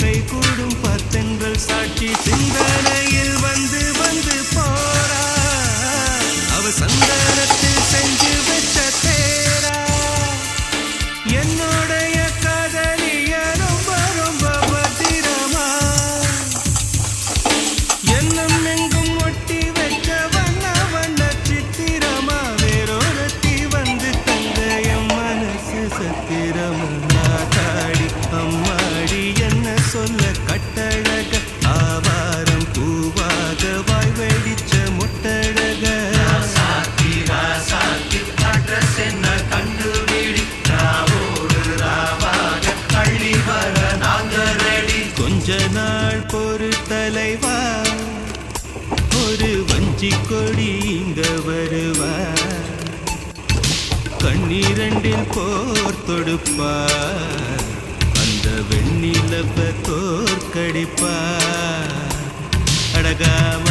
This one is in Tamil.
கை கூடும் பத்தென்றல் சாட்சி சிந்தனையில் வந்து வந்து போறா அவ சந்தனத்தில் செஞ்சு வச்ச தேரா என்னுடைய காதலிய ரொம்ப ரொம்ப பத்திரமா என்னும் எங்கும் ஒட்டி வச்ச வண்ண வண்ண சித்திரமா வேறொருத்தி வந்து தந்த என் மனசு சத்திரமா தாடி அம்மாடி என்ன சொல்ல கட்டழக ஆவாரம் பூவாக வாய் வெடிச்ச முட்டழக அட்ரஸ் என்ன கண்டுபிடி ராவோடு ராவாக அள்ளி வர நாங்க ரெடி கொஞ்ச நாள் பொறு தலைவா ஒரு வஞ்சி கொடி இங்க வருவா கண்ணீரண்டில் போர் தொடுப்பா அந்த வெண்ணிலவ தோற்கடிப்பா அடகாம